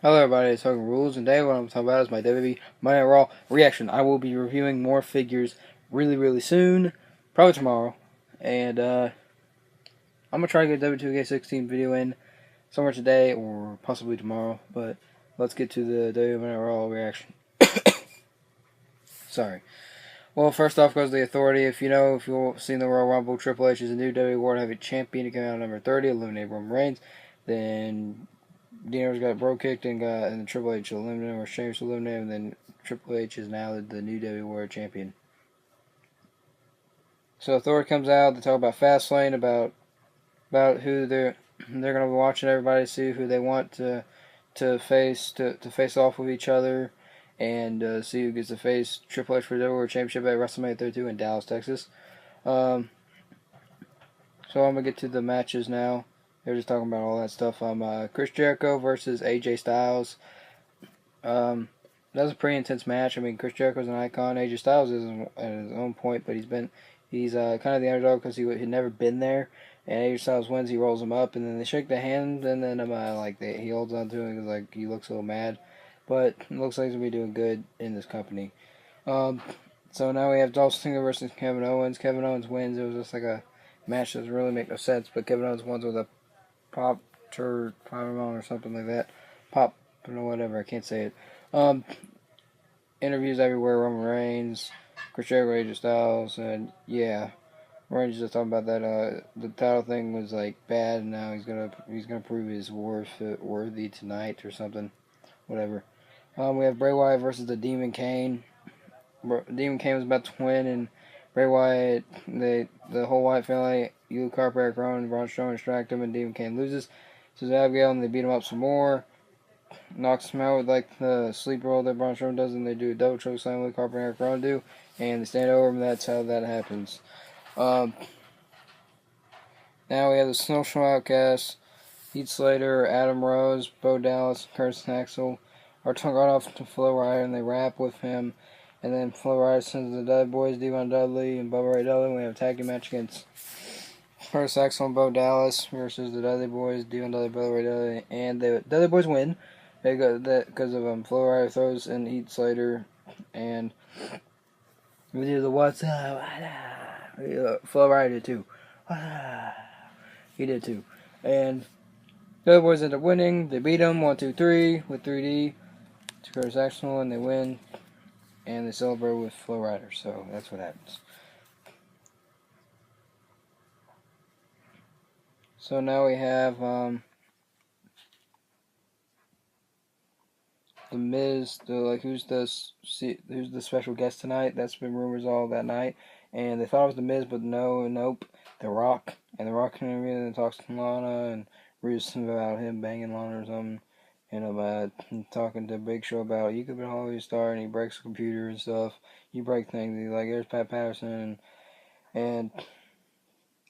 Hello everybody, it's Talking Rules, and today what I'm talking about is my WWE Monday Night Raw reaction. I will be reviewing more figures really soon, probably tomorrow, and I'm going to try to get a W2K16 video in somewhere today or possibly tomorrow, but let's get to the WWE Monday Night Raw reaction. Sorry. Well, first off goes the Authority. If you've seen the Royal Rumble, Triple H is a new WWE World Heavyweight Champion. He came out at number 30, eliminated Roman Reigns. Then Dean got bro kicked and then Triple H eliminated him, or Sheamus eliminated him, and then Triple H is now the new WWE World Champion. So Authority comes out, they talk about Fastlane, about who they're gonna be watching, everybody see who they want to face off with each other, and see who gets to face Triple H for the WWE World Championship at WrestleMania 32 in Dallas, Texas. So I'm gonna get to the matches now. They're just talking about all that stuff. Chris Jericho versus AJ Styles. That was a pretty intense match. I mean, Chris Jericho's an icon. AJ Styles is at his own point, but he's kind of the underdog because he had never been there. And AJ Styles wins. He rolls him up, and then they shake the hand, and then he holds on to him because he looks a little mad, but it looks like he's gonna be doing good in this company. So now we have Dolph Ziggler versus Kevin Owens. Kevin Owens wins. It was just like a match that doesn't really make no sense, but Kevin Owens wins with a pop or something like that. Pop, or whatever, I can't say it. Interviews everywhere, Roman Reigns, Chris Jericho, AJ Styles, and yeah, Reigns just talking about that. The title thing was like bad, and now he's gonna prove his worthy tonight or something, whatever. We have Bray Wyatt versus the Demon Kane. Demon Kane was about to win, and Bray Wyatt, the whole Wyatt family, Luke Harper, Eric Rowan, and Braun Strowman distract him, and Demon Kane loses. So Abigail, and they beat him up some more. Knocks him out with like the sleep roll that Braun Strowman does, and they do a double choke slam Luke Harper and Eric Rowan do, and they stand over him, and that's how that happens. Now we have the Social Outcasts, Heath Slater, Adam Rose, Bo Dallas, Curtis Axel are got off to Flo Rida, and they rap with him. And then Flo Rida sends the Dudley Boys, Devon Dudley and Bubba Ray Dudley. We have a tag team match against Curtis Axel and Bo Dallas versus the Dudley Boys, Devon Dudley, Bubba Ray Dudley, and the Dudley Boys win. They got that because of Flo Rida throws in Heath Slater, and we do the what's up, Flo Rida did too. He did too, and the Dudley Boys end up winning. They beat them 1-2-3 with 3D to Curtis Axel, and they win. And they celebrate with Flo Rida, so that's what happens. So now we have the Miz, who's the special guest tonight? That's been rumors all that night, and they thought it was the Miz, but nope, The Rock, and The Rock and everything talks to Lana and reads about him banging Lana or something. And about talking to Big Show about you could be a Hollywood star, and he breaks the computer and stuff. You break things. He's like, there's Pat Patterson, and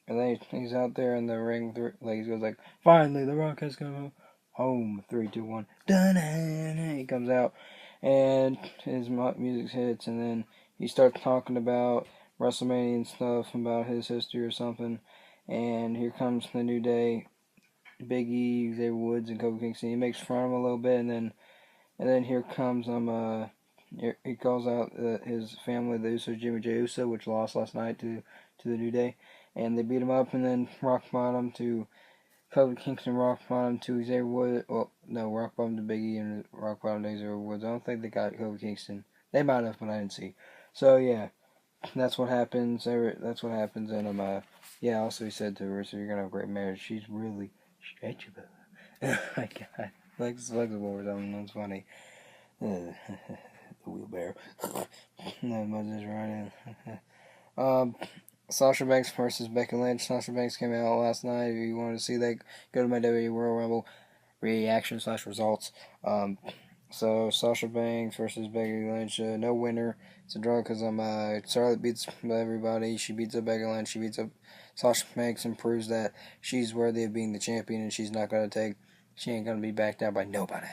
then he's out there in the ring. He goes like, finally, The Rock has come home. 3, 2, 1. Dun-dun-dun. He comes out, and his music hits, and then he starts talking about WrestleMania and stuff, about his history or something. And here comes the New Day. Big E, Xavier Woods, and Kofi Kingston. He makes fun of him a little bit, and then here comes he calls out his family, the Usos, Jimmy J Uso, which lost last night to the New Day, and they beat him up, and then rock bottom to Kofi Kingston, rock bottom to Xavier Woods. Well, no, rock bottom to Big E and rock bottom to Xavier Woods. I don't think they got Kofi Kingston. They might have, but I didn't see. So yeah, that's what happens. That's what happens, and yeah. Also, he said to her, "So you're gonna have a great marriage. She's really stretchable." My God, flexible or something. That's funny. The wheelbarrow. That was just right. Sasha Banks versus Becky Lynch. Sasha Banks came out last night. If you wanted to see that, go to my WWE Royal Rumble reaction / results. So Sasha Banks versus Becky Lynch. No winner. It's a draw because Charlotte beats everybody. She beats up Becky Lynch. She beats up Sasha Banks and proves that she's worthy of being the champion, and she ain't gonna be backed out by nobody.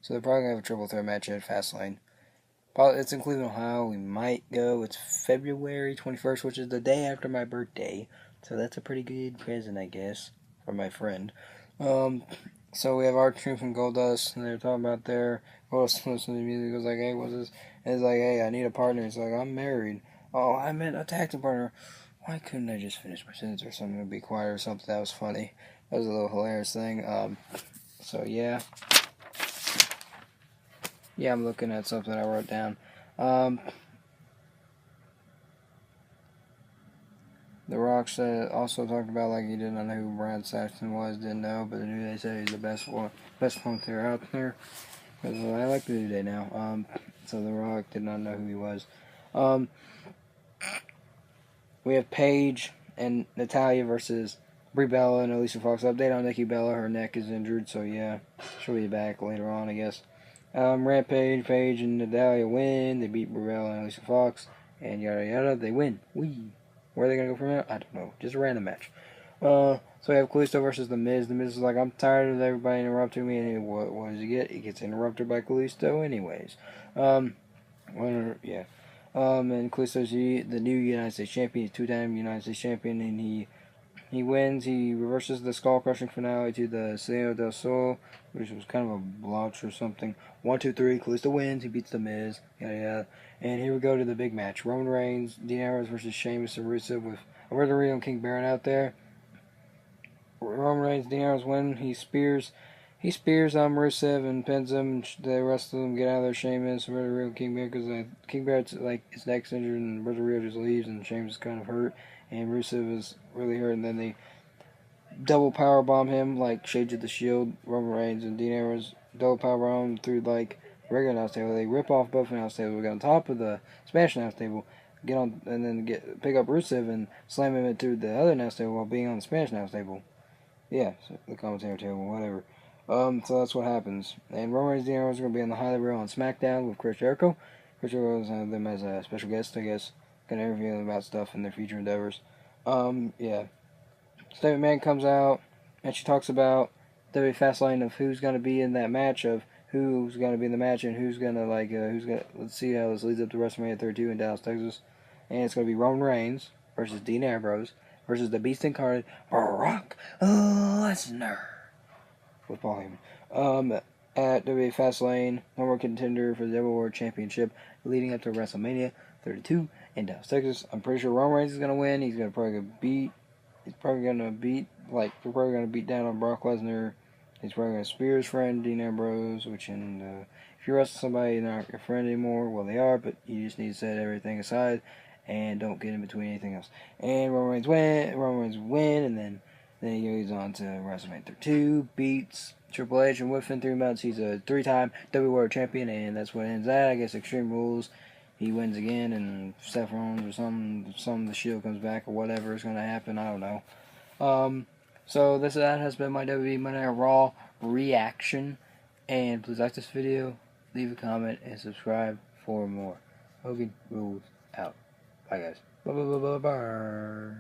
So they're probably gonna have a triple threat match at Fastlane. It's in Cleveland, Ohio. We might go. It's February 21st, which is the day after my birthday. So that's a pretty good present, I guess, from my friend. So we have R-Truth and Goldust, and they're talking about their Goldust listens to the music. Goes like, "Hey, what's this?" And it's like, "Hey, I need a partner." It's like, "I'm married." "Oh, I meant a tactic partner." Why couldn't I just finish my sentence or something to be quiet or something? That was funny. That was a little hilarious thing. So yeah, I'm looking at something I wrote down. The Rock said, also talked about like he didn't know who Brad Saxton was, didn't know, but the New Day said he's the best one player out there. Because I like the New Day now. So The Rock did not know who he was. We have Paige and Natalia versus Brie Bella and Alicia Fox. Update on Nikki Bella. Her neck is injured, so yeah, she'll be back later on, I guess. Rampage, Paige, and Natalia win. They beat Brie Bella and Alicia Fox, and yada yada. They win. Wee. Where are they gonna go from there? I don't know. Just a random match. So we have Kalisto versus The Miz. The Miz is like, I'm tired of everybody interrupting me. And what does he get? He gets interrupted by Kalisto anyways. Yeah. And Kalisto's the new United States champion. He's two-time United States champion, and he wins. He reverses the skull-crushing finale to the Cielo del Sol, which was kind of a blotch or something. 1, 2, 3. Kalisto wins. He beats The Miz. Yada yada. And here we go to the big match: Roman Reigns, Dean Ambrose versus Sheamus and Rusev with Alberto Rio and King Baron out there. Roman Reigns, Dean Ambrose win. He spears Rusev and pins him. The rest of them get out of there. Sheamus, Alberto Rio, and King Baron, because King Baron's like his neck's injured and Alberto Rio just leaves, and Sheamus is kind of hurt, and Rusev is really hurt. And then they double powerbomb him like Shades of the Shield. Roman Reigns and Dean Ambrose double powerbomb him through like regular announce table. They rip off both announce tables. We get on top of the Spanish announce table. Get on and then pick up Rusev and slam him into the other announce table while being on the Spanish announce table. Yeah, so the commentary table, whatever. So that's what happens. And Roman Reigns and Dean Ambrose are going to be on the Highlight Reel on SmackDown with Chris Jericho. Chris Jericho has them as a special guest, I guess. Going to interview them about stuff in their future endeavors. Yeah. Stephanie McMahon comes out, and she talks about the Fastlane of who's going to be in that match, of who's going to be in the match, and who's going to, let's see how this leads up to WrestleMania 32 in Dallas, Texas. And it's going to be Roman Reigns versus Dean Ambrose versus the Beast Incarnate, Brock Lesnar, with Paul Heyman. At WWE Fastlane, number contender for the WWE World Championship, leading up to WrestleMania 32 in Dallas, Texas. I'm pretty sure Roman Reigns is going to win. He's probably going to beat down on Brock Lesnar. He's probably going to spear his friend Dean Ambrose, which if you wrestle somebody, they're not your friend anymore. Well, they are, but you just need to set everything aside and don't get in between anything else. And Roman Reigns win, and then he goes on to WrestleMania 32, beats Triple H, and within 3 months he's a 3-time WWE World Champion, and that's what ends at. I guess Extreme Rules, he wins again, and Seth Rollins or some the Shield comes back or whatever is going to happen. I don't know. So that has been my WWE Monday Night Raw reaction, and please like this video, leave a comment, and subscribe for more. Hogan rules out. Bye guys. Bye.